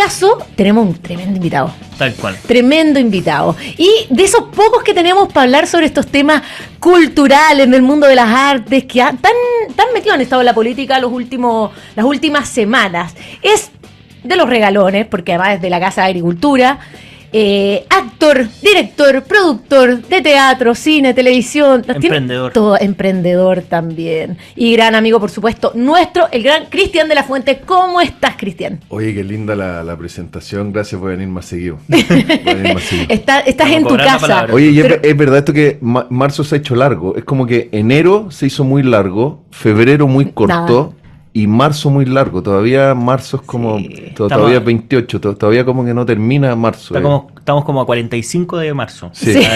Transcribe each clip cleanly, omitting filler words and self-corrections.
caso, tenemos un tremendo invitado. Tal cual. Tremendo invitado. Y de esos pocos que tenemos para hablar sobre estos temas culturales del mundo de las artes, que tan metido han estado en la política las últimas semanas. Es de los regalones, porque además es de la Casa de Agricultura. Actor, director, productor de teatro, cine, televisión. Emprendedor. Todo, emprendedor también. Y gran amigo, por supuesto, nuestro, el gran Cristian de la Fuente. ¿Cómo estás, Cristian? Oye, qué linda la presentación. Gracias por venir más seguido. Estás en tu casa. Oye, y es verdad esto que marzo se ha hecho largo. Es como que enero se hizo muy largo, febrero muy corto. Nada. Y marzo muy largo, todavía marzo es como, sí. Todavía 28, todavía como que no termina marzo. Estamos como a 45 de marzo. Sí, sí.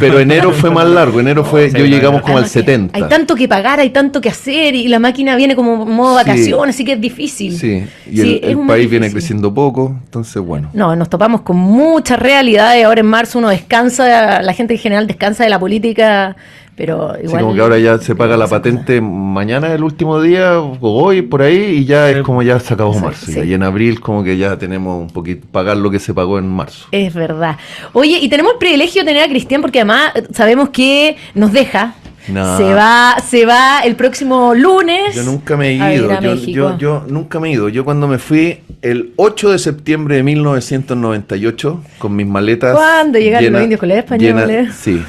Pero enero fue más largo, llegamos como al 70. Hay tanto que pagar, hay tanto que hacer y la máquina viene como modo vacaciones, así que es difícil. Sí, y el país viene creciendo poco, entonces bueno. No, nos topamos con muchas realidades, ahora en marzo uno descansa, la gente en general descansa de la política. Pero igual, sí, como que ahora ya se paga la patente, mañana es el último día, o hoy, por ahí, y ya es como ya se acabó marzo. Sí. Y en abril como que ya tenemos un poquito, pagar lo que se pagó en marzo. Es verdad. Oye, y tenemos el privilegio de tener a Cristian, porque además sabemos que nos deja. No. Se va el próximo lunes. Yo nunca me he ido. Yo nunca me he ido. Yo cuando me fui el 8 de septiembre de 1998 con mis maletas. ¿Cuándo llegaron los indios con los españoles? Sí,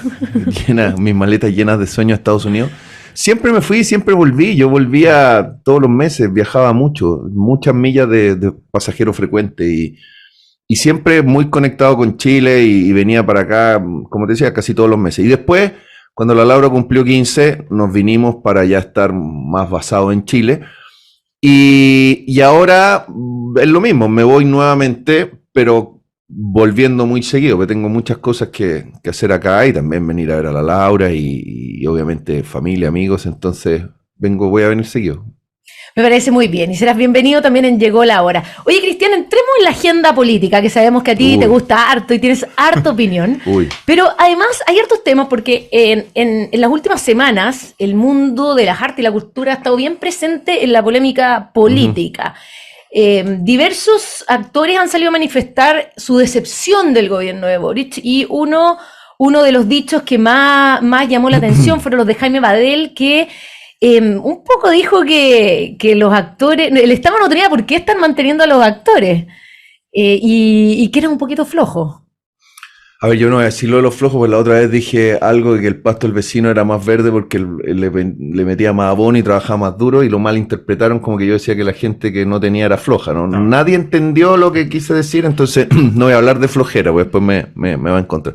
mis maletas llenas de sueños a Estados Unidos. Siempre me fui y siempre volví. Yo volvía todos los meses, viajaba mucho, muchas millas de pasajero frecuente y siempre muy conectado con Chile y venía para acá, como te decía, casi todos los meses. Y después, cuando la Laura cumplió 15, nos vinimos para ya estar más basados en Chile. Y ahora es lo mismo, me voy nuevamente, pero volviendo muy seguido, porque tengo muchas cosas que hacer acá y también venir a ver a la Laura y obviamente familia, amigos, entonces voy a venir seguido. Me parece muy bien y serás bienvenido también en Llegó la Hora. Oye, Cristian, entremos en la agenda política, que sabemos que a ti te gusta harto y tienes harta opinión. Pero además hay hartos temas porque en las últimas semanas el mundo de las artes y la cultura ha estado bien presente en la polémica política. Diversos actores han salido a manifestar su decepción del gobierno de Boric y uno de los dichos que más llamó la atención fueron los de Jaime Badel, que un poco dijo que los actores, el Estado no tenía por qué estar manteniendo a los actores y que era un poquito flojo. A ver, yo no voy a decir lo de los flojos, porque la otra vez dije algo de que el pasto del vecino era más verde porque le metía más abono y trabajaba más duro y lo malinterpretaron como que yo decía que la gente que no tenía era floja, ¿no? Nadie entendió lo que quise decir, entonces no voy a hablar de flojera, porque después me va en contra.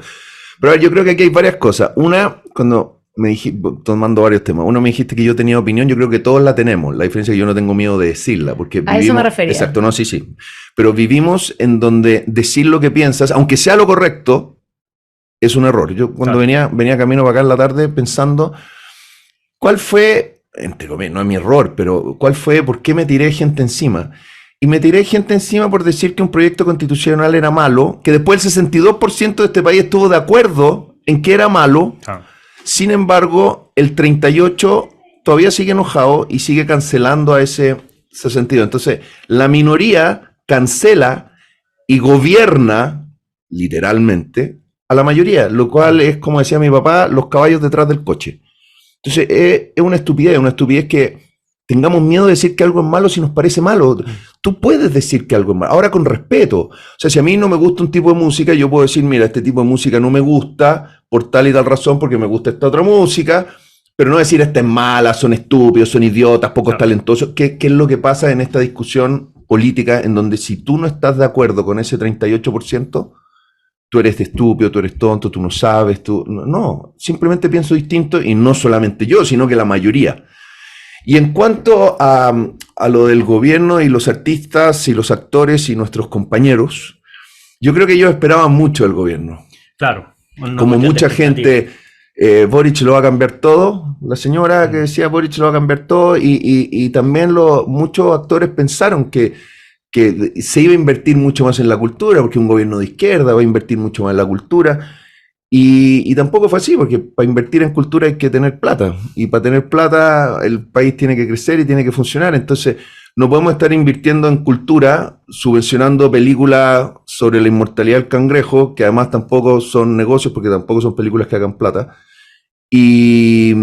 Pero a ver, yo creo que aquí hay varias cosas. Una, cuando me dijiste, tomando varios temas. Uno, me dijiste que yo tenía opinión, yo creo que todos la tenemos. La diferencia es que yo no tengo miedo de decirla, porque a eso me refería. Exacto, no, sí. Pero vivimos en donde decir lo que piensas, aunque sea lo correcto, es un error. Yo cuando venía camino para acá en la tarde pensando, ¿cuál fue, entre comillas, no es mi error, pero cuál fue, por qué me tiré gente encima? Y me tiré gente encima por decir que un proyecto constitucional era malo, que después el 62% de este país estuvo de acuerdo en que era malo. Sin embargo, el 38% todavía sigue enojado y sigue cancelando a ese sentido. Entonces, la minoría cancela y gobierna, literalmente, a la mayoría, lo cual es, como decía mi papá, los caballos detrás del coche. Entonces, es una estupidez que tengamos miedo de decir que algo es malo si nos parece malo. Tú puedes decir que algo es malo, ahora con respeto. O sea, si a mí no me gusta un tipo de música, yo puedo decir, mira, este tipo de música no me gusta por tal y tal razón, porque me gusta esta otra música, pero no decir esta es mala, son estúpidos, son idiotas, pocos talentosos. ¿Qué es lo que pasa en esta discusión política en donde si tú no estás de acuerdo con ese 38%, tú eres estúpido, tú eres tonto, tú no sabes, no, simplemente pienso distinto y no solamente yo, sino que la mayoría. Y en cuanto a lo del gobierno y los artistas y los actores y nuestros compañeros, yo creo que ellos esperaban mucho del gobierno. Claro. Como mucha gente, Boric lo va a cambiar todo, la señora que decía Boric lo va a cambiar todo, y también muchos actores pensaron que se iba a invertir mucho más en la cultura, porque un gobierno de izquierda va a invertir mucho más en la cultura. Y tampoco fue así, porque para invertir en cultura hay que tener plata. Y para tener plata el país tiene que crecer y tiene que funcionar. Entonces, no podemos estar invirtiendo en cultura, subvencionando películas sobre la inmortalidad del cangrejo, que además tampoco son negocios, porque tampoco son películas que hagan plata, y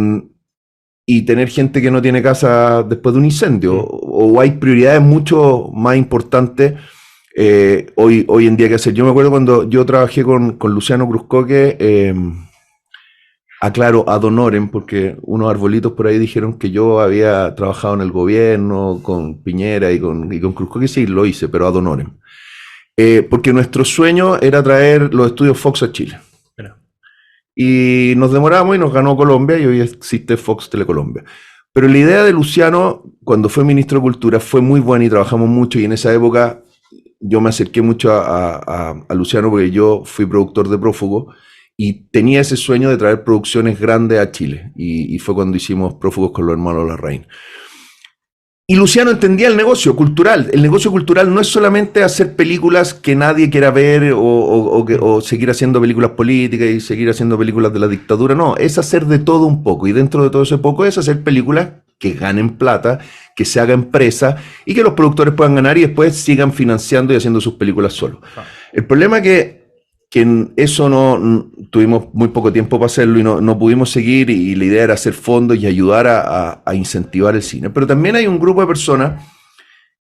tener gente que no tiene casa después de un incendio. O hay prioridades mucho más importantes hoy en día que hacer. Yo me acuerdo cuando yo trabajé con Luciano Cruzcoque, aclaro, ad honorem, porque unos arbolitos por ahí dijeron que yo había trabajado en el gobierno con Piñera y con Cruzcoque. Sí, lo hice, pero ad honorem. Porque nuestro sueño era traer los estudios Fox a Chile. Y nos demoramos y nos ganó Colombia, y hoy existe Fox Telecolombia. Pero la idea de Luciano, cuando fue ministro de Cultura, fue muy buena y trabajamos mucho, y en esa época yo me acerqué mucho a Luciano porque yo fui productor de Prófugo y tenía ese sueño de traer producciones grandes a Chile, y fue cuando hicimos Prófugos con los hermanos Larraín. Y Luciano entendía el negocio cultural. El negocio cultural no es solamente hacer películas que nadie quiera ver o seguir haciendo películas políticas y seguir haciendo películas de la dictadura. No, es hacer de todo un poco. Y dentro de todo ese poco es hacer películas que ganen plata, que se haga empresa y que los productores puedan ganar y después sigan financiando y haciendo sus películas solos. El problema es que en eso no tuvimos muy poco tiempo para hacerlo y no pudimos seguir, y la idea era hacer fondos y ayudar a incentivar el cine. Pero también hay un grupo de personas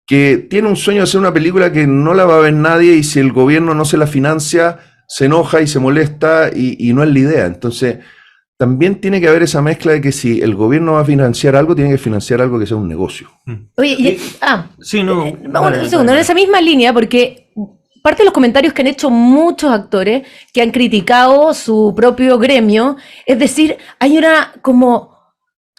que tiene un sueño de hacer una película que no la va a ver nadie, y si el gobierno no se la financia, se enoja y se molesta, y no es la idea. Entonces, también tiene que haber esa mezcla de que si el gobierno va a financiar algo, tiene que financiar algo que sea un negocio. Oye, sí, no. Un segundo, en esa misma línea, porque parte de los comentarios que han hecho muchos actores que han criticado su propio gremio, es decir, hay una como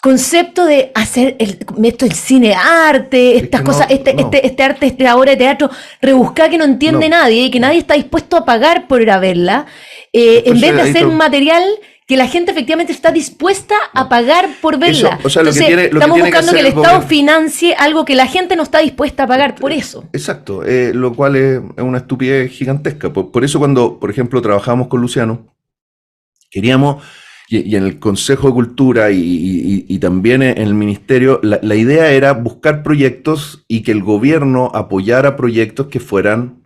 concepto de hacer esto, el cine arte, estas cosas, este arte, esta obra de teatro rebuscada que no entiende nadie y que nadie está dispuesto a pagar por ir a verla, en vez de hacer un material que la gente efectivamente está dispuesta a pagar por verla. Eso, o sea, entonces, estamos buscando que el Estado financie algo que la gente no está dispuesta a pagar por eso. Exacto, lo cual es una estupidez gigantesca. Por eso cuando, por ejemplo, trabajamos con Luciano, queríamos, y en el Consejo de Cultura y también en el Ministerio, la idea era buscar proyectos y que el gobierno apoyara proyectos que fueran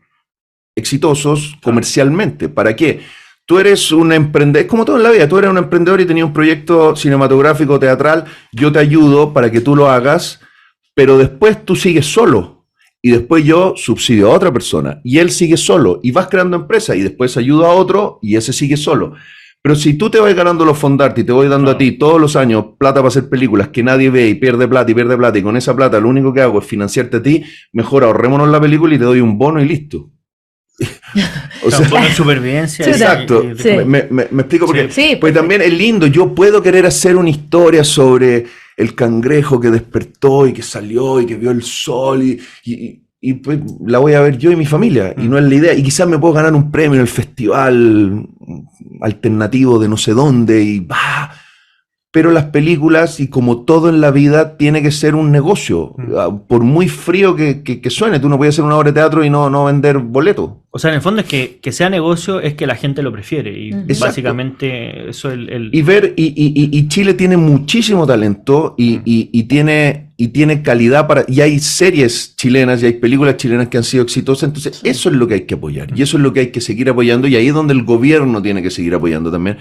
exitosos comercialmente. ¿Para qué? Tú eres un emprendedor, es como todo en la vida, tú eres un emprendedor y tenías un proyecto cinematográfico, teatral, yo te ayudo para que tú lo hagas, pero después tú sigues solo, y después yo subsidio a otra persona, y él sigue solo, y vas creando empresas, y después ayudo a otro, y ese sigue solo. Pero si tú te vas ganando los Fondarte y te voy dando a ti todos los años plata para hacer películas que nadie ve y pierde plata, y con esa plata lo único que hago es financiarte a ti, mejor ahorrémonos la película y te doy un bono y listo. O sea, bono de supervivencia. Exacto. Sí. Me explico porque, sí, porque también es lindo. Yo puedo querer hacer una historia sobre el cangrejo que despertó y que salió y que vio el sol y pues la voy a ver yo y mi familia, y no es la idea. Y quizás me puedo ganar un premio en el festival alternativo de no sé dónde y va. Pero las películas, y como todo en la vida, tiene que ser un negocio. Por muy frío que suene, tú no puedes hacer una obra de teatro y no vender boletos. O sea, en el fondo es que sea negocio, es que la gente lo prefiere. Y básicamente eso es el... Y Chile tiene muchísimo talento y tiene calidad para... Y hay series chilenas y hay películas chilenas que han sido exitosas. Entonces, eso es lo que hay que apoyar. Y eso es lo que hay que seguir apoyando. Y ahí es donde el gobierno tiene que seguir apoyando también.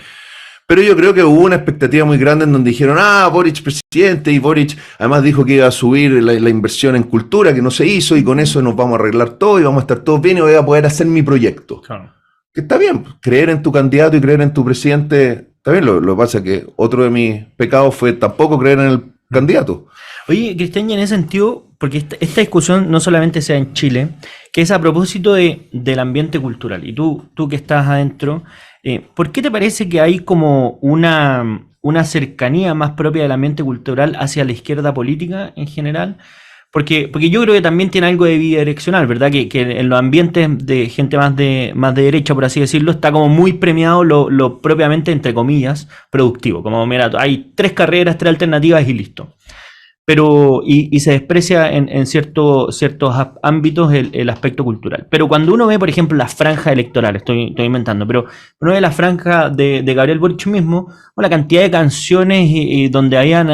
Pero yo creo que hubo una expectativa muy grande en donde dijeron, Boric presidente, y Boric además dijo que iba a subir la inversión en cultura, que no se hizo, y con eso nos vamos a arreglar todo y vamos a estar todos bien y voy a poder hacer mi proyecto. Claro. Que está bien, creer en tu candidato y creer en tu presidente, está bien. Lo que pasa es que otro de mis pecados fue tampoco creer en el candidato. Oye, Cristian, y en ese sentido, porque esta discusión no solamente sea en Chile, que es a propósito del ambiente cultural, y tú que estás adentro, ¿por qué te parece que hay como una cercanía más propia del ambiente cultural hacia la izquierda política en general? Porque yo creo que también tiene algo de bidireccional, ¿verdad? Que en los ambientes de gente más de derecha, por así decirlo, está como muy premiado lo propiamente, entre comillas, productivo. Como, mira, hay 3 carreras, 3 alternativas y listo. pero y se desprecia en ciertos ámbitos el aspecto cultural. Pero cuando uno ve, por ejemplo, la franja electoral, estoy inventando, pero uno ve la franja de Gabriel Boric mismo, la cantidad de canciones donde habían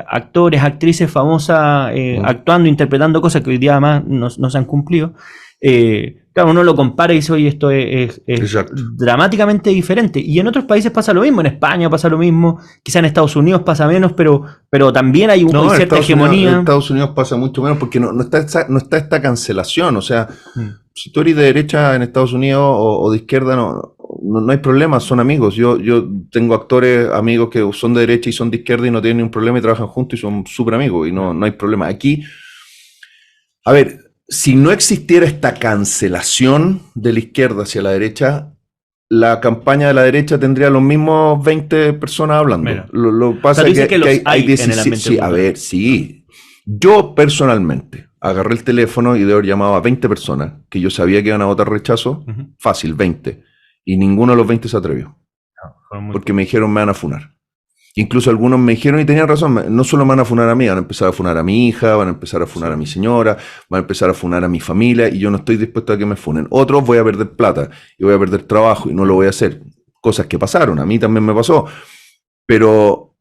actores, actrices famosas actuando, interpretando cosas que hoy día además no se han cumplido. Claro, uno lo compara y dice, oye, esto es dramáticamente diferente. Y en otros países pasa lo mismo, en España pasa lo mismo, quizá en Estados Unidos pasa menos, pero también hay cierta hegemonía. En Estados Unidos pasa mucho menos porque no está esta cancelación. O sea, si tú eres de derecha en Estados Unidos o de izquierda, no hay problema, son amigos. Yo tengo actores, amigos que son de derecha y son de izquierda y no tienen ningún problema y trabajan juntos y son súper amigos y no hay problema. Aquí, a ver, si no existiera esta cancelación de la izquierda hacia la derecha, la campaña de la derecha tendría los mismos 20 personas hablando. Lo que pasa es que hay 17. Sí, a ver, sí. Yo personalmente agarré el teléfono y de haber llamado a 20 personas que yo sabía que iban a votar rechazo, fácil, 20. Y ninguno de los 20 se atrevió. Porque me dijeron, me van a funar. Incluso algunos me dijeron, y tenían razón, no solo me van a funar a mí, van a empezar a funar a mi hija, van a empezar a funar a mi señora, van a empezar a funar a mi familia, y yo no estoy dispuesto a que me funen. Otros voy a perder plata, y voy a perder trabajo, y no lo voy a hacer. Cosas que pasaron, a mí también me pasó. Pero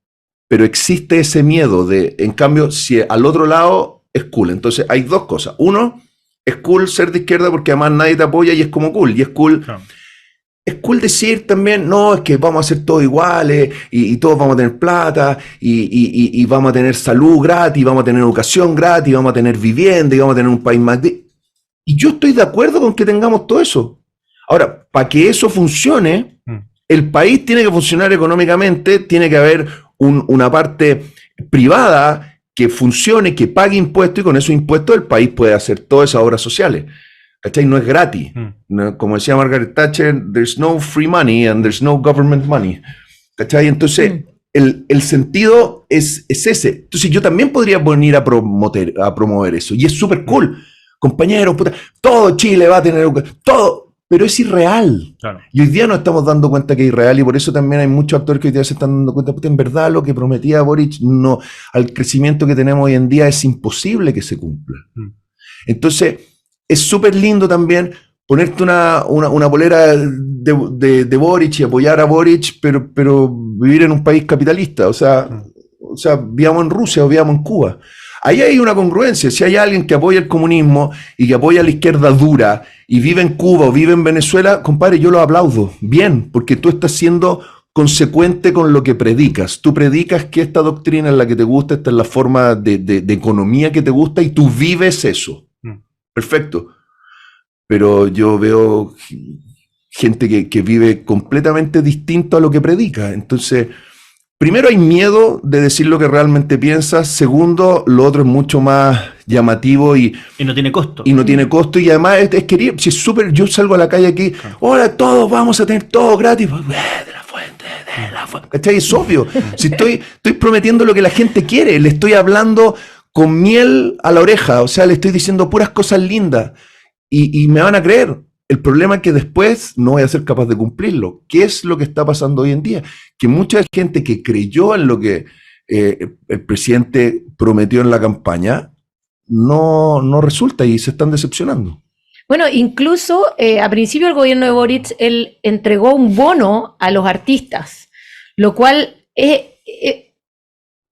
existe ese miedo de, en cambio, si al otro lado es cool. Entonces hay dos cosas. Uno, es cool ser de izquierda porque además nadie te apoya y es como cool. Y es cool... Claro. Es cool decir también, no, es que vamos a ser todos iguales y todos vamos a tener plata y vamos a tener salud gratis, vamos a tener educación gratis, vamos a tener vivienda y vamos a tener un país más... Y yo estoy de acuerdo con que tengamos todo eso. Ahora, para que eso funcione, el país tiene que funcionar económicamente, tiene que haber una parte privada que funcione, que pague impuestos y con esos impuestos el país puede hacer todas esas obras sociales. ¿Cachai? No es gratis. No, como decía Margaret Thatcher, there's no free money and there's no government money. ¿Cachai? Entonces, el sentido es ese. Entonces, yo también podría venir a promover eso. Y es súper cool. Compañeros, puta, todo Chile va a tener todo, pero es irreal. Claro. Y hoy día nos estamos dando cuenta que es irreal y por eso también hay muchos actores que hoy día se están dando cuenta, puta, en verdad lo que prometía Boric, no, al crecimiento que tenemos hoy en día es imposible que se cumpla. Entonces, es súper lindo también ponerte una polera de Boric y apoyar a Boric, pero vivir en un país capitalista. O sea, vivamos en Rusia o vivamos en Cuba. Ahí hay una congruencia. Si hay alguien que apoya el comunismo y que apoya a la izquierda dura y vive en Cuba o vive en Venezuela, compadre, yo lo aplaudo. Bien, porque tú estás siendo consecuente con lo que predicas. Tú predicas que esta doctrina es la que te gusta, esta es la forma de economía que te gusta y tú vives eso. Perfecto. Pero yo veo gente que vive completamente distinto a lo que predica. Entonces, primero hay miedo de decir lo que realmente piensas. Segundo, lo otro es mucho más llamativo y no tiene costo. Y no tiene costo. Y además es querido. Si es súper, yo salgo a la calle aquí, hola, todos vamos a tener todo gratis. De la fuente. ¿Cachai? Es obvio. Si estoy prometiendo lo que la gente quiere, le estoy hablando con miel a la oreja, o sea, le estoy diciendo puras cosas lindas y me van a creer. El problema es que después no voy a ser capaz de cumplirlo. ¿Qué es lo que está pasando hoy en día? Que mucha gente que creyó en lo que el presidente prometió en la campaña no resulta y se están decepcionando. Bueno, incluso a principio del gobierno de Boric, él entregó un bono a los artistas, lo cual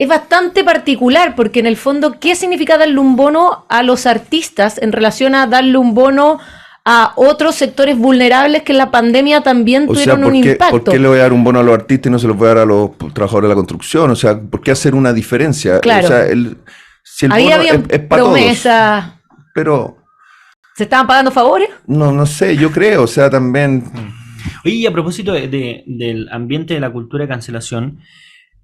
es bastante particular, porque en el fondo, ¿qué significa darle un bono a los artistas en relación a darle un bono a otros sectores vulnerables que en la pandemia también tuvieron un impacto? ¿Por qué le voy a dar un bono a los artistas y no se los voy a dar a los trabajadores de la construcción? O sea, ¿por qué hacer una diferencia? Claro. O sea, si el bono es para promesa, todos, pero... ¿Se estaban pagando favores? No sé, yo creo, o sea, también... Oye, y a propósito del ambiente de la cultura de cancelación,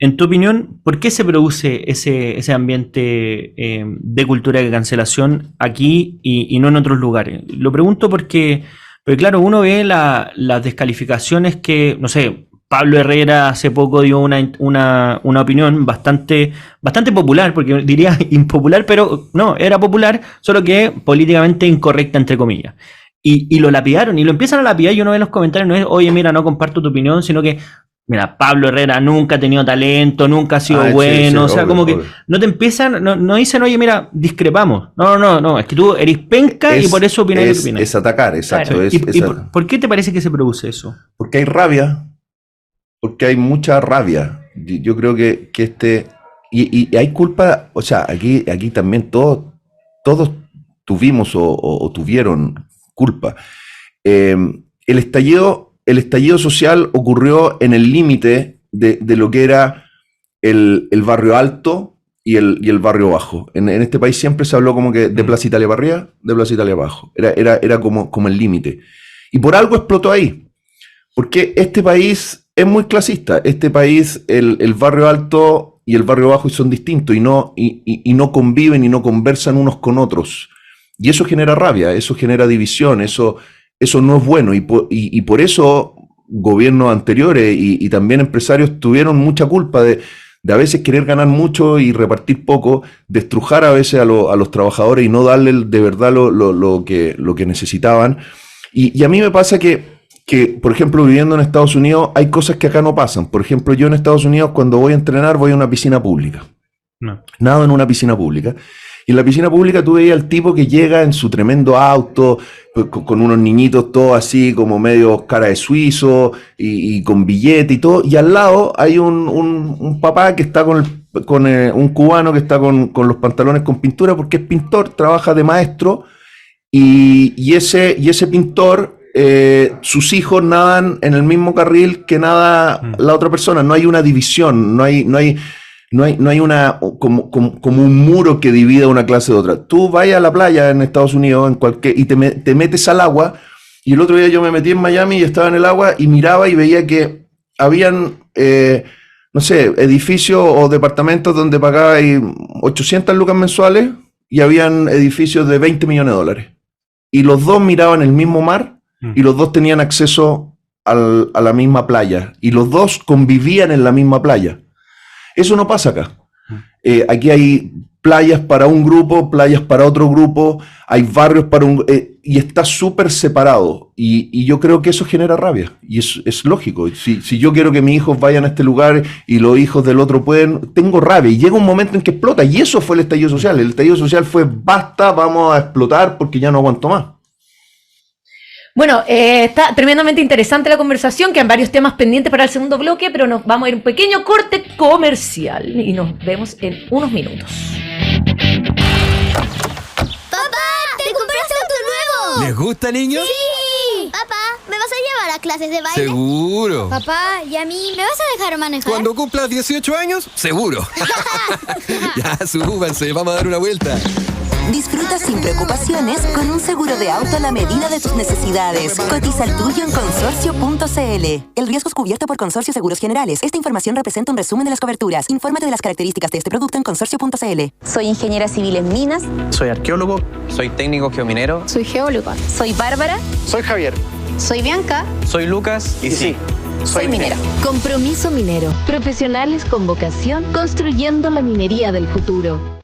en tu opinión, ¿por qué se produce ese ambiente de cultura de cancelación aquí y no en otros lugares? Lo pregunto porque claro, uno ve las descalificaciones que, no sé, Pablo Herrera hace poco dio una opinión bastante popular, porque diría impopular, pero no, era popular, solo que políticamente incorrecta, entre comillas. Y lo lapidaron, y lo empiezan a lapidar, y uno ve en los comentarios, no es, oye, mira, no comparto tu opinión, sino que mira, Pablo Herrera nunca ha tenido talento, nunca ha sido bueno, o sea, como que no te empiezan, no dicen, oye, mira, discrepamos. No, es que tú eres penca y por eso opinas lo que opinas. Es atacar, exacto. Claro. ¿Por qué te parece que se produce eso? Porque hay rabia, porque hay mucha rabia. Yo creo que y hay culpa, o sea, aquí también todos tuvimos o tuvieron culpa. El estallido social ocurrió en el límite de lo que era el barrio alto y el barrio bajo. En este país siempre se habló como que de Plaza Italia para arriba, de Plaza Italia abajo. Era como el límite. Y por algo explotó ahí. Porque este país es muy clasista. Este país, el barrio alto y el barrio bajo son distintos y no conviven y no conversan unos con otros. Y eso genera rabia, eso genera división, eso no es bueno. Y por eso gobiernos anteriores y también empresarios tuvieron mucha culpa de a veces querer ganar mucho y repartir poco, de estrujar a veces a los trabajadores y no darle de verdad lo que necesitaban. Y a mí me pasa que, por ejemplo, viviendo en Estados Unidos, hay cosas que acá no pasan. Por ejemplo, yo en Estados Unidos, cuando voy a entrenar, voy a una piscina pública. No. Nado en una piscina pública. Y en la piscina pública tú veías al tipo que llega en su tremendo auto, con unos niñitos todos así, como medio cara de suizo, y con billete y todo. Y al lado hay un papá que está con un cubano que está con los pantalones con pintura, porque es pintor, trabaja de maestro. Y ese pintor... sus hijos nadan en el mismo carril que nada la otra persona. No hay una división, no hay una como un muro que divida una clase de otra. Tú vayas a la playa en Estados Unidos y te metes al agua. Y el otro día yo me metí en Miami y estaba en el agua y miraba y veía que habían no sé, edificios o departamentos donde pagaba 800 lucas mensuales y habían edificios de $20 millones. Y los dos miraban el mismo mar. Y los dos tenían acceso a la misma playa. Y los dos convivían en la misma playa. Eso no pasa acá. Aquí hay playas para un grupo, playas para otro grupo, hay barrios para y está súper separado. Y yo creo que eso genera rabia. Y es lógico. Si yo quiero que mis hijos vayan a este lugar y los hijos del otro pueden, tengo rabia. Y llega un momento en que explota. Y eso fue el estallido social. El estallido social fue, basta, vamos a explotar porque ya no aguanto más. Bueno, está tremendamente interesante la conversación, quedan varios temas pendientes para el segundo bloque, pero nos vamos a ir a un pequeño corte comercial y nos vemos en unos minutos. ¡Papá! ¡Te compraste auto nuevo! ¿Les gusta, niños? ¡Sí! Papá, ¿me vas a llevar a clases de baile? ¡Seguro! Papá, ¿y a mí me vas a dejar manejar? Cuando cumplas 18 años, seguro. Ya, súbanse, vamos a dar una vuelta. Disfruta sin preocupaciones con un seguro de auto a la medida de tus necesidades. Cotiza el tuyo en consorcio.cl. El riesgo es cubierto por Consorcio Seguros Generales. Esta información representa un resumen de las coberturas. Infórmate de las características de este producto en consorcio.cl. Soy ingeniera civil en minas. Soy arqueólogo. Soy técnico geominero. Soy geólogo. Soy Bárbara. Soy Javier. Soy Bianca. Soy Lucas. Y sí, soy minera. Compromiso Minero. Profesionales con vocación construyendo la minería del futuro.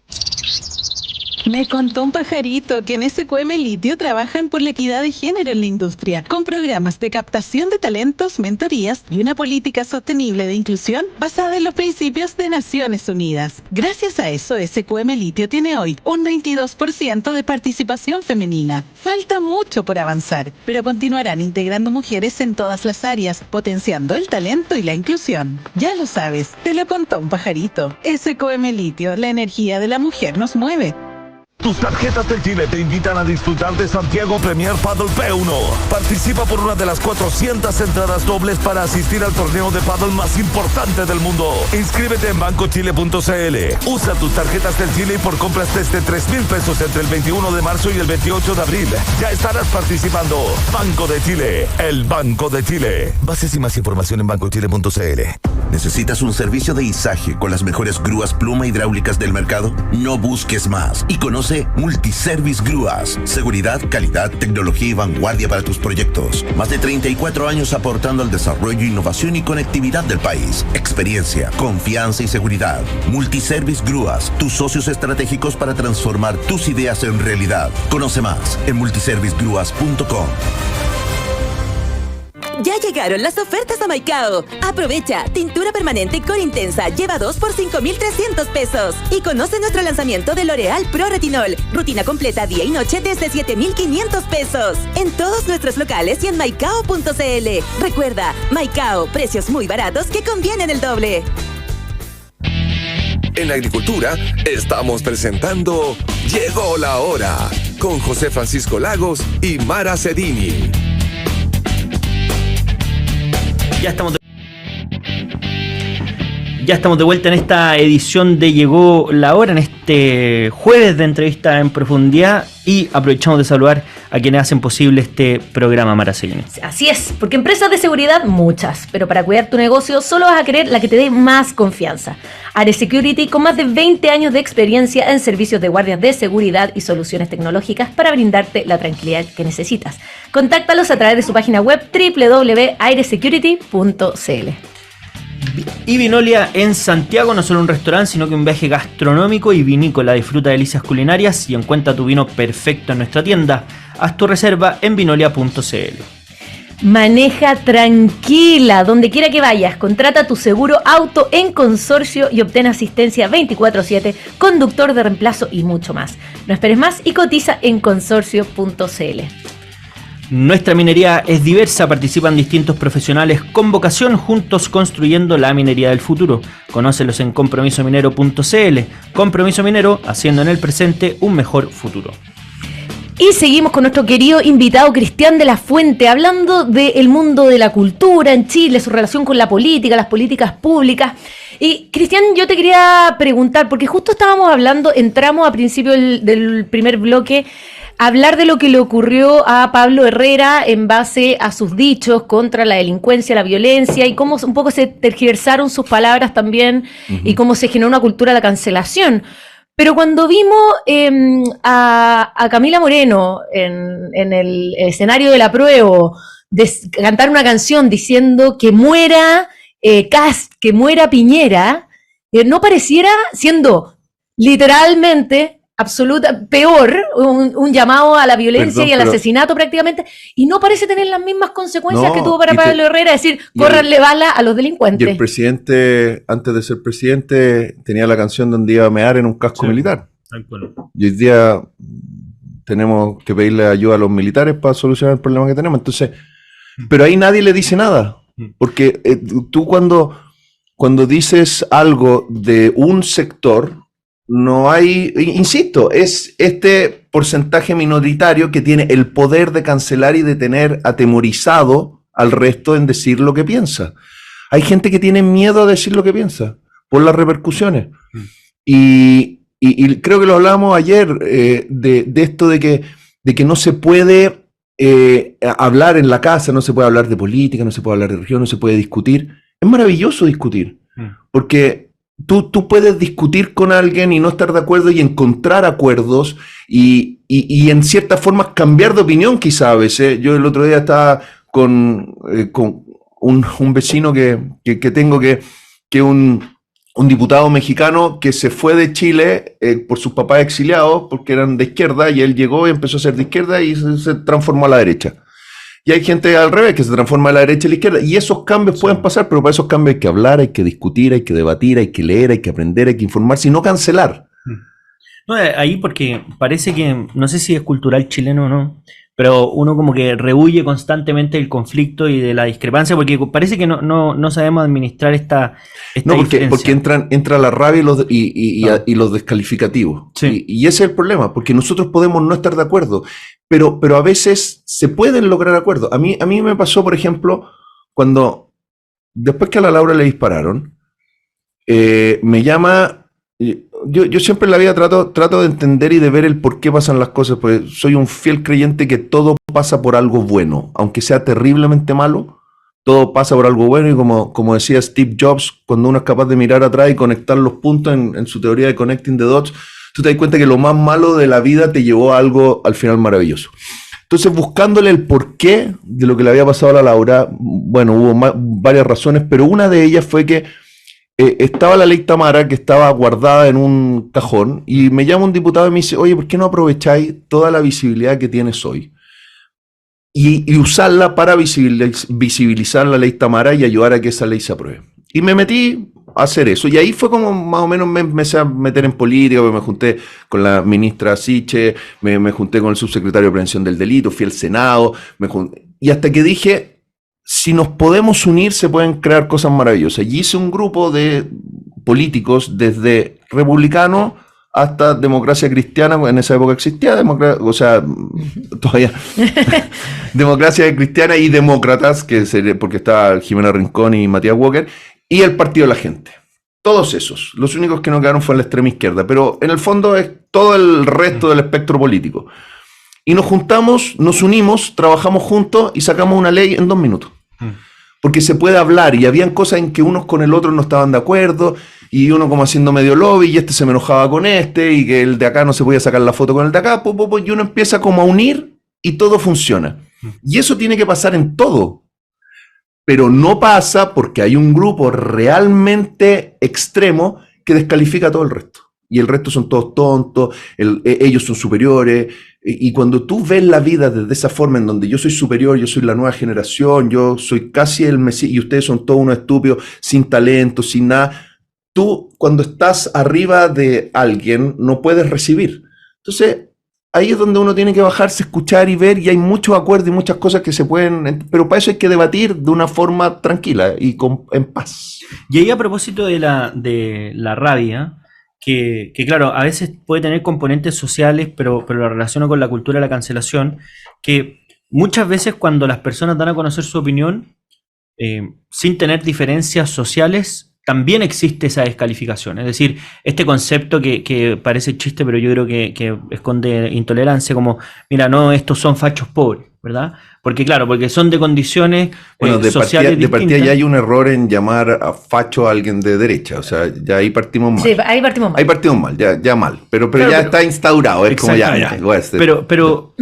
Me contó un pajarito que en SQM Litio trabajan por la equidad de género en la industria, con programas de captación de talentos, mentorías y una política sostenible de inclusión basada en los principios de Naciones Unidas. Gracias a eso, SQM Litio tiene hoy un 22% de participación femenina. Falta mucho por avanzar, pero continuarán integrando mujeres en todas las áreas, potenciando el talento y la inclusión. Ya lo sabes, te lo contó un pajarito. SQM Litio, la energía de la mujer nos mueve. Tus tarjetas del Chile te invitan a disfrutar de Santiago Premier Padel P1. Participa por una de las 400 entradas dobles para asistir al torneo de pádel más importante del mundo. Inscríbete en bancochile.cl. Usa tus tarjetas del Chile y por compras desde 3,000 pesos entre el 21 de marzo y el 28 de abril. Ya estarás participando. Banco de Chile, el Banco de Chile. Bases y más información en bancochile.cl. ¿Necesitas un servicio de izaje con las mejores grúas pluma hidráulicas del mercado? No busques más y conoce Multiservice Grúas. Seguridad, calidad, tecnología y vanguardia para tus proyectos. Más de 34 años aportando al desarrollo, innovación y conectividad del país. Experiencia, confianza y seguridad. Multiservice Grúas, tus socios estratégicos para transformar tus ideas en realidad. Conoce más en multiservicegrúas.com. Ya llegaron las ofertas a Maicao. Aprovecha, tintura permanente con Intensa, lleva 2 por 5,300 pesos. Y conoce nuestro lanzamiento de L'Oreal Pro Retinol, rutina completa día y noche desde 7,500 pesos. En todos nuestros locales y en maicao.cl. Recuerda, Maicao, precios muy baratos que convienen el doble. En la agricultura estamos presentando Llegó la Hora con José Francisco Lagos y Mara Cedini. Ya estamos de vuelta en esta edición de Llegó la Hora, en este jueves de entrevista en profundidad, y aprovechamos de saludar a quienes hacen posible este programa, Mara Cedini. Así es, porque empresas de seguridad muchas, pero para cuidar tu negocio solo vas a querer la que te dé más confianza. Ares Security, con más de 20 años de experiencia en servicios de guardias de seguridad y soluciones tecnológicas para brindarte la tranquilidad que necesitas. Contáctalos a través de su página web www.airesecurity.cl. Y Vinolia en Santiago, no solo un restaurante, sino que un viaje gastronómico y vinícola. Disfruta delicias culinarias y encuentra tu vino perfecto en nuestra tienda. Haz tu reserva en vinolia.cl. Maneja tranquila, donde quiera que vayas. Contrata tu seguro auto en Consorcio y obtén asistencia 24/7, conductor de reemplazo y mucho más. No esperes más y cotiza en consorcio.cl. Nuestra minería es diversa, participan distintos profesionales con vocación, juntos construyendo la minería del futuro. Conócelos en compromisominero.cl. Compromiso Minero, haciendo en el presente un mejor futuro. Y seguimos con nuestro querido invitado Cristian de la Fuente, hablando del mundo de la cultura en Chile, su relación con la política, las políticas públicas. Y Cristian, yo te quería preguntar, porque justo estábamos hablando, entramos a principio del primer bloque, hablar de lo que le ocurrió a Pablo Herrera en base a sus dichos contra la delincuencia, la violencia, y cómo un poco se tergiversaron sus palabras también, y cómo se generó una cultura de la cancelación. Pero cuando vimos a Camila Moreno en el escenario del apruebo cantar una canción diciendo que muera Kast, que muera Piñera, no pareciera, siendo literalmente peor, un llamado a la violencia y al asesinato prácticamente, y no parece tener las mismas consecuencias que tuvo para Pablo Herrera, es decir, córranle bala a los delincuentes. Y el presidente, antes de ser presidente, tenía la canción donde iba a mear en un casco militar. Y hoy día tenemos que pedirle ayuda a los militares para solucionar el problema que tenemos. Entonces, pero ahí nadie le dice nada, porque tú cuando dices algo de un sector, no hay, insisto, es este porcentaje minoritario que tiene el poder de cancelar y de tener atemorizado al resto en decir lo que piensa. Hay gente que tiene miedo a decir lo que piensa por las repercusiones. Y creo que lo hablábamos ayer, de esto de que no se puede hablar en la casa, no se puede hablar de política, no se puede hablar de religión, no se puede discutir. Es maravilloso discutir, porque Tú puedes discutir con alguien y no estar de acuerdo y encontrar acuerdos y en cierta forma cambiar de opinión quizá a veces. Yo el otro día estaba con un vecino que tengo que un diputado mexicano que se fue de Chile por sus papás exiliados porque eran de izquierda, y él llegó y empezó a ser de izquierda y se transformó a la derecha. Y hay gente al revés que se transforma a la derecha y a la izquierda, y esos cambios pueden pasar, pero para esos cambios hay que hablar, hay que discutir, hay que debatir, hay que leer, hay que aprender, hay que informarse y no cancelar. No, ahí porque parece que, no sé si es cultural chileno o no, pero uno como que rehuye constantemente el conflicto y de la discrepancia, porque parece que no sabemos administrar esta porque entra la rabia y los descalificativos. Sí. Y ese es el problema, porque nosotros podemos no estar de acuerdo, pero a veces se pueden lograr acuerdos. A mí me pasó, por ejemplo, cuando después que a la Laura le dispararon, me llama. Yo siempre en la vida trato de entender y de ver el por qué pasan las cosas, porque soy un fiel creyente que todo pasa por algo bueno, aunque sea terriblemente malo, todo pasa por algo bueno, y como decía Steve Jobs, cuando uno es capaz de mirar atrás y conectar los puntos en su teoría de Connecting the Dots, tú te das cuenta que lo más malo de la vida te llevó a algo al final maravilloso. Entonces, buscándole el porqué de lo que le había pasado a la Laura, bueno, hubo varias razones, pero una de ellas fue que estaba la ley Tamara, que estaba guardada en un cajón, y me llama un diputado y me dice: oye, ¿por qué no aprovecháis toda la visibilidad que tienes hoy y usarla para visibilizar la ley Tamara y ayudar a que esa ley se apruebe. Y me metí a hacer eso. Y ahí fue como más o menos me empecé a meter en política, me junté con la ministra Siche, me junté con el subsecretario de Prevención del Delito, fui al Senado, y hasta que dije, si nos podemos unir se pueden crear cosas maravillosas. Y hice un grupo de políticos desde republicano hasta Democracia Cristiana, en esa época existía todavía Democracia Cristiana y Demócratas, porque estaba Jimena Rincón y Matías Walker, y el Partido de la Gente. Todos esos. Los únicos que no quedaron fue la extrema izquierda, pero en el fondo es todo el resto del espectro político. Y nos juntamos, nos unimos, trabajamos juntos y sacamos una ley en 2 minutos. Porque se puede hablar, y habían cosas en que unos con el otro no estaban de acuerdo, y uno como haciendo medio lobby, y este se me enojaba con este, y que el de acá no se podía sacar la foto con el de acá, y uno empieza como a unir, y todo funciona. Y eso tiene que pasar en todo. Pero no pasa porque hay un grupo realmente extremo que descalifica a todo el resto. Y el resto son todos tontos, ellos son superiores. Y cuando tú ves la vida desde esa forma, en donde yo soy superior, yo soy la nueva generación, yo soy casi el Mesías, y ustedes son todos unos estúpidos, sin talento, sin nada, tú cuando estás arriba de alguien no puedes recibir. Entonces, ahí es donde uno tiene que bajarse, escuchar y ver, y hay muchos acuerdos y muchas cosas que se pueden, pero para eso hay que debatir de una forma tranquila y en paz. Y ahí a propósito de la rabia, que claro, a veces puede tener componentes sociales, pero lo relaciono con la cultura de la cancelación, que muchas veces cuando las personas dan a conocer su opinión, sin tener diferencias sociales, también existe esa descalificación. Es decir, este concepto que parece chiste, pero yo creo que esconde intolerancia, como, mira, no, estos son fachos pobres, ¿verdad? Porque claro, porque son de condiciones sociales distintas. De partida ya hay un error en llamar a facho a alguien de derecha, o sea, ya ahí partimos mal. Sí, ahí partimos mal. Ahí partimos mal, ya mal, pero ya está instaurado, es como ya. Pero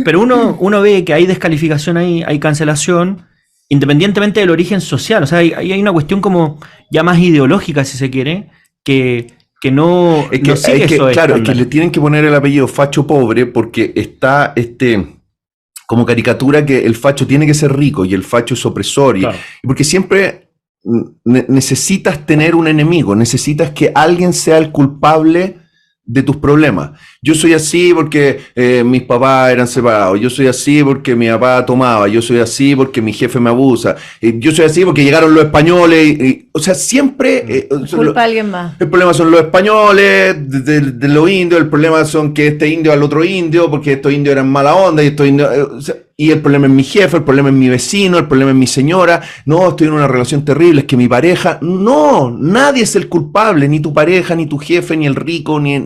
uno ve que hay descalificación ahí, hay cancelación, independientemente del origen social. O sea, hay una cuestión como ya más ideológica, si se quiere, que no sigue eso. Claro, es que le tienen que poner el apellido facho pobre porque está como caricatura que el facho tiene que ser rico y el facho es opresor. Claro. Y porque siempre necesitas tener un enemigo, necesitas que alguien sea el culpable de tus problemas. Yo soy así porque mis papás eran separados, yo soy así porque mi papá tomaba, yo soy así porque mi jefe me abusa, yo soy así porque llegaron los españoles, o sea, siempre... culpa a alguien más. El problema son los españoles, de los indios, el problema son que este indio al otro indio, porque estos indios eran mala onda, y estos indios... y el problema es mi jefe, el problema es mi vecino, el problema es mi señora, no, estoy en una relación terrible, es que mi pareja... No, nadie es el culpable, ni tu pareja, ni tu jefe, ni el rico, ni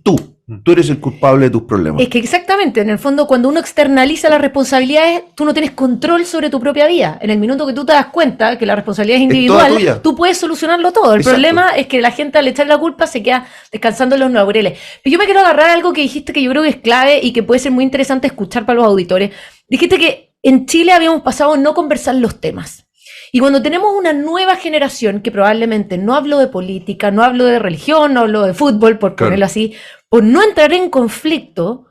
tú. Tú eres el culpable de tus problemas. Es que exactamente, en el fondo, cuando uno externaliza las responsabilidades, tú no tienes control sobre tu propia vida. En el minuto que tú te das cuenta que la responsabilidad es individual, tú puedes solucionarlo todo. El problema es que la gente, al echar la culpa, se queda descansando en los laureles. Pero yo me quiero agarrar a algo que dijiste que yo creo que es clave y que puede ser muy interesante escuchar para los auditores. Dijiste que en Chile habíamos pasado a no conversar los temas. Y cuando tenemos una nueva generación que probablemente no habló de política, no habló de religión, no habló de fútbol, por ponerlo así, por no entrar en conflicto,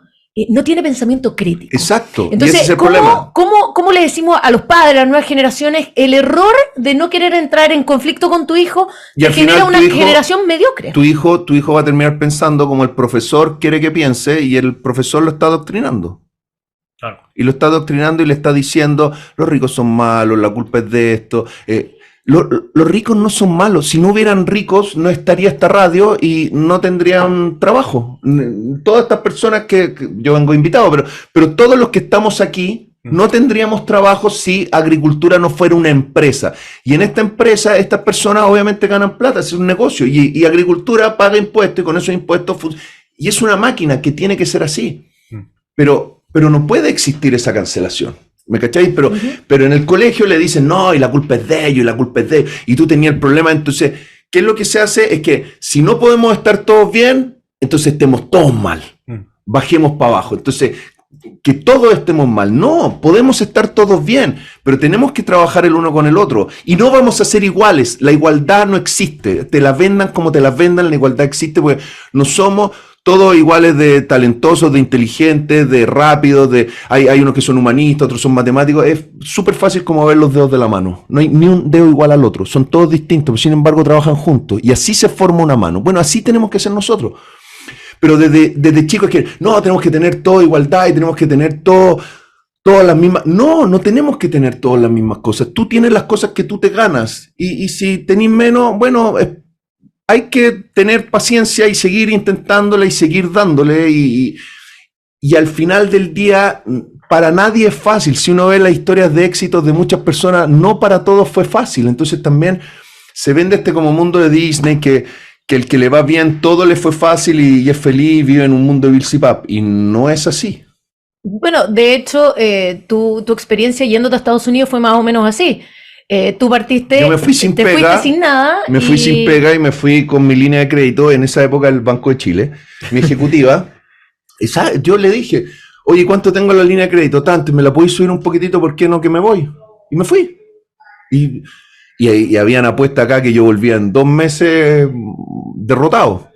no tiene pensamiento crítico. Exacto. Entonces, y ese es el problema. ¿cómo le decimos a los padres, a las nuevas generaciones, el error de no querer entrar en conflicto con tu hijo que genera una generación mediocre? Tu hijo va a terminar pensando como el profesor quiere que piense y el profesor lo está adoctrinando. Claro. Y lo está adoctrinando y le está diciendo, los ricos son malos, la culpa es de esto. Los ricos no son malos. Si no hubieran ricos, no estaría esta radio y no tendrían trabajo. Todas estas personas que yo vengo invitado, pero todos los que estamos aquí no tendríamos trabajo si agricultura no fuera una empresa. Y en esta empresa, estas personas obviamente ganan plata, es un negocio. Y agricultura paga impuestos y con esos impuestos... Y es una máquina que tiene que ser así. Pero no puede existir esa cancelación. ¿Me cacháis? Pero en el colegio le dicen, no, y la culpa es de ellos, y la culpa es de ellos, y tú tenías el problema. Entonces, ¿qué es lo que se hace? Es que si no podemos estar todos bien, entonces estemos todos mal. Bajemos para abajo. Entonces, que todos estemos mal. No, podemos estar todos bien, pero tenemos que trabajar el uno con el otro. Y no vamos a ser iguales. La igualdad no existe. Te la vendan como te la vendan, la igualdad existe porque no somos... todos iguales de talentosos, de inteligentes, de rápidos, hay unos que son humanistas, otros son matemáticos. Es súper fácil como ver los dedos de la mano. No hay ni un dedo igual al otro. Son todos distintos, pero sin embargo trabajan juntos. Y así se forma una mano. Bueno, así tenemos que ser nosotros. Pero desde chicos que, no, tenemos que tener toda igualdad y tenemos que tener todas las mismas. No tenemos que tener todas las mismas cosas. Tú tienes las cosas que tú te ganas. Y si tenés menos, bueno, hay que tener paciencia y seguir intentándola y seguir dándole. Y al final del día, para nadie es fácil. Si uno ve las historias de éxitos de muchas personas, no para todos fue fácil. Entonces también se vende como mundo de Disney que el que le va bien, todo le fue fácil y es feliz, vive en un mundo de Bilsipap. Y no es así. Bueno, de hecho, tu experiencia yéndote a Estados Unidos fue más o menos así. Tú partiste, yo me fui sin pega, fuiste sin nada. Me fui sin pega y me fui con mi línea de crédito en esa época del Banco de Chile, mi ejecutiva. Yo le dije, oye, ¿cuánto tengo en la línea de crédito? Tanto, ¿me la podéis subir un poquitito? ¿Por qué no que me voy? Y me fui. Y habían apuesta acá que yo volvía en 2 meses derrotado.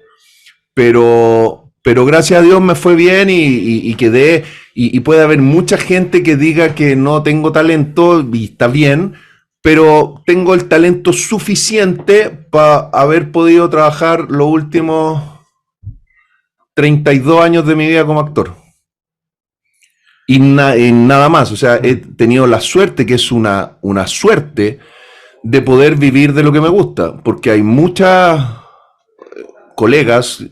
Pero gracias a Dios me fue bien y quedé. Y puede haber mucha gente que diga que no tengo talento y está bien, pero tengo el talento suficiente para haber podido trabajar los últimos 32 años de mi vida como actor. Y nada más. O sea, he tenido la suerte, que es una suerte, de poder vivir de lo que me gusta, porque hay muchos colegas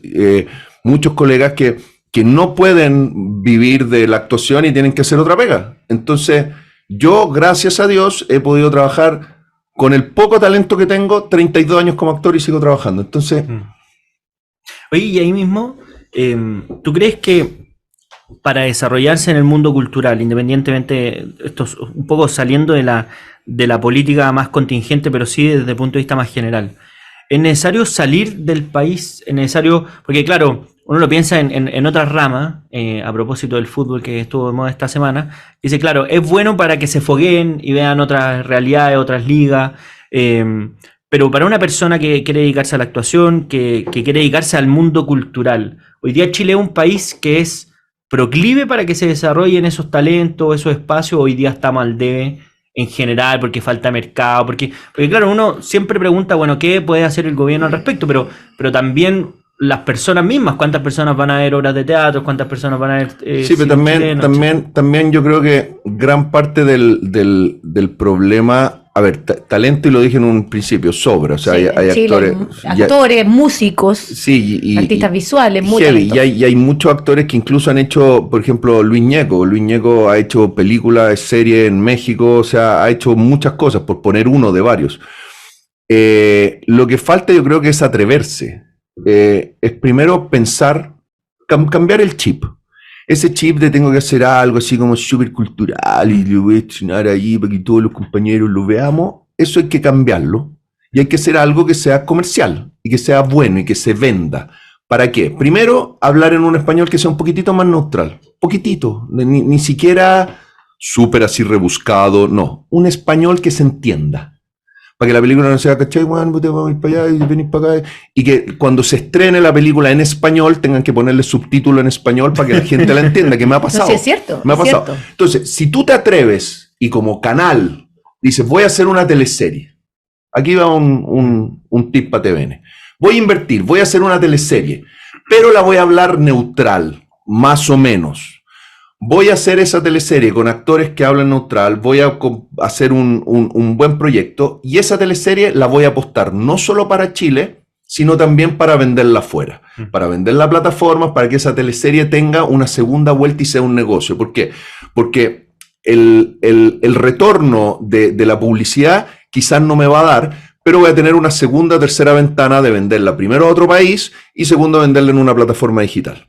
que no pueden vivir de la actuación y tienen que hacer otra pega. Entonces, yo, gracias a Dios, he podido trabajar con el poco talento que tengo, 32 años como actor y sigo trabajando. Entonces... Oye, y ahí mismo, ¿tú crees que para desarrollarse en el mundo cultural, independientemente, esto es un poco saliendo de la política más contingente, pero sí desde el punto de vista más general, es necesario salir del país? Es necesario, porque claro, uno lo piensa en otras ramas, a propósito del fútbol que estuvo de moda esta semana, dice, claro, es bueno para que se fogueen y vean otras realidades, otras ligas, pero para una persona que quiere dedicarse a la actuación, que quiere dedicarse al mundo cultural, hoy día Chile es un país que es proclive para que se desarrollen esos talentos, esos espacios. Hoy día estamos al debe en general porque falta mercado, porque claro, uno siempre pregunta, bueno, ¿qué puede hacer el gobierno al respecto? Pero también las personas mismas, ¿cuántas personas van a ver obras de teatro? ¿Cuántas personas van a ver sí, pero también yo creo que gran parte del problema, a ver, talento, y lo dije en un principio, sobra, o sea, sí, hay actores, músicos, sí, artistas visuales, muy y hay muchos actores que incluso han hecho, por ejemplo, Luis Ñeco ha hecho películas, series en México, o sea, ha hecho muchas cosas, por poner uno de varios. Lo que falta, yo creo que es atreverse. Es primero pensar, cambiar el chip. Ese chip de tengo que hacer algo así como súper cultural y lo voy a estrenar ahí para que todos los compañeros lo veamos, eso hay que cambiarlo. Y hay que hacer algo que sea comercial y que sea bueno y que se venda. ¿Para qué? Primero, hablar en un español que sea un poquitito más neutral. Poquitito, ni siquiera súper así rebuscado, no. Un español que se entienda. Para que la película no sea, ¿cachai? Bueno, te vamos a ir para allá y venís para acá. Y que cuando se estrene la película en español tengan que ponerle subtítulo en español para que la gente la entienda, que me ha pasado. No, sí, es cierto. Me ha pasado. Cierto. Entonces, si tú te atreves y como canal dices, voy a hacer una teleserie. Aquí va un tip para TVN. Voy a invertir, voy a hacer una teleserie, pero la voy a hablar neutral, más o menos. Voy a hacer esa teleserie con actores que hablan neutral, voy a hacer un buen proyecto y esa teleserie la voy a apostar no solo para Chile, sino también para venderla afuera, para venderla a plataformas, para que esa teleserie tenga una segunda vuelta y sea un negocio. ¿Por qué? Porque el retorno de la publicidad quizás no me va a dar, pero voy a tener una segunda o tercera ventana de venderla primero a otro país y segundo venderla en una plataforma digital.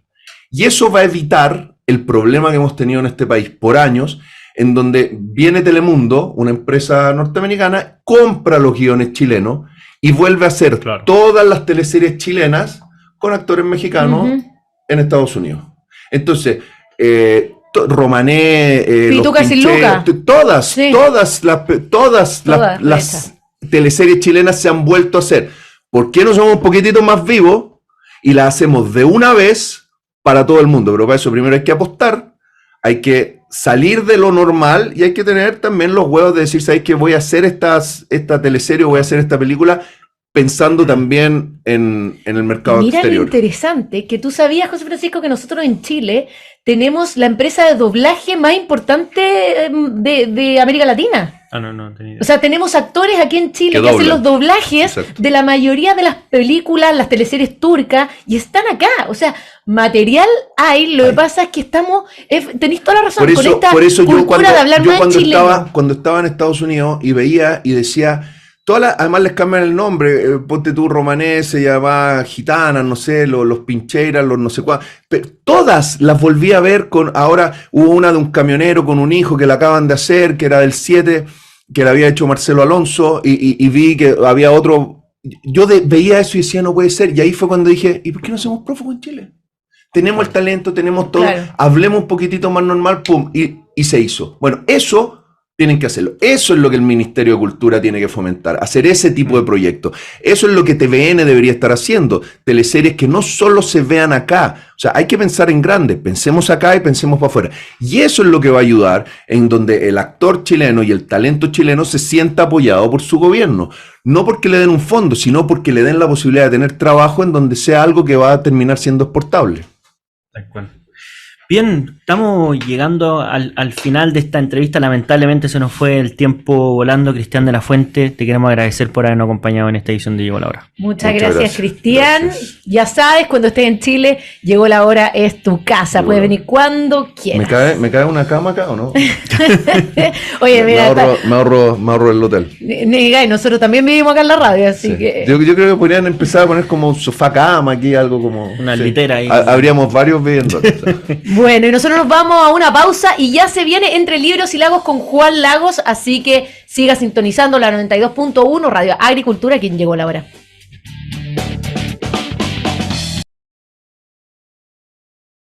Y eso va a evitar el problema que hemos tenido en este país por años, en donde viene Telemundo, una empresa norteamericana, compra los guiones chilenos y vuelve a hacer todas las teleseries chilenas con actores mexicanos en Estados Unidos. Entonces, Romané, Pituca sin Luca, todas las teleseries chilenas se han vuelto a hacer. ¿Por qué no somos un poquitito más vivos y la hacemos de una vez para todo el mundo. Pero para eso primero hay que apostar, hay que salir de lo normal y hay que tener también los huevos de decir, ¿sabes qué? Voy a hacer esta teleserie, voy a hacer esta película pensando también en el mercado exterior. Mira lo interesante, que tú sabías, José Francisco, que nosotros en Chile tenemos la empresa de doblaje más importante de América Latina. No tenía idea. O sea, tenemos actores aquí en Chile que hacen los doblajes de la mayoría de las películas, las teleseries turcas, y están acá. O sea, material hay, lo que pasa es que tenéis toda la razón, por eso cultura yo cuando, de hablar más chileno. Cuando estaba en Estados Unidos y veía y decía, además les cambian el nombre, ponte tú romanés, se llama gitanas, no sé, los pincheiras, los no sé cuál, pero todas las volví a ver ahora hubo una de un camionero con un hijo que la acaban de hacer, que era del 7, que la había hecho Marcelo Alonso, y vi que había otro, yo veía eso y decía, no puede ser, y ahí fue cuando dije, ¿y por qué no hacemos prófugos en Chile? Tenemos el talento, tenemos todo, hablemos un poquitito más normal, pum, y se hizo. Bueno, eso tienen que hacerlo. Eso es lo que el Ministerio de Cultura tiene que fomentar, hacer ese tipo de proyectos. Eso es lo que TVN debería estar haciendo, teleseries que no solo se vean acá. O sea, hay que pensar en grande, pensemos acá y pensemos para afuera. Y eso es lo que va a ayudar en donde el actor chileno y el talento chileno se sienta apoyado por su gobierno. No porque le den un fondo, sino porque le den la posibilidad de tener trabajo en donde sea algo que va a terminar siendo exportable. Tal cual. Bien, estamos llegando al final de esta entrevista. Lamentablemente se nos fue el tiempo volando. Cristian de la Fuente, te queremos agradecer por habernos acompañado en esta edición de Llegó la Hora. Muchas gracias, Cristian. Gracias. Ya sabes, cuando estés en Chile, Llegó la Hora es tu casa. Puedes venir cuando quieras. ¿Me cae una cama acá o no? Oye, mira, me ahorro el hotel. Y nosotros también vivimos acá en la radio, así que... Yo creo que podrían empezar a poner como un sofá cama aquí, algo como... Una litera ahí. Habríamos varios viviendo. Bueno, y nosotros nos vamos a una pausa y ya se viene Entre Libros y Lagos con Juan Lagos, así que siga sintonizando la 92.1 Radio Agricultura, quien llegó la hora.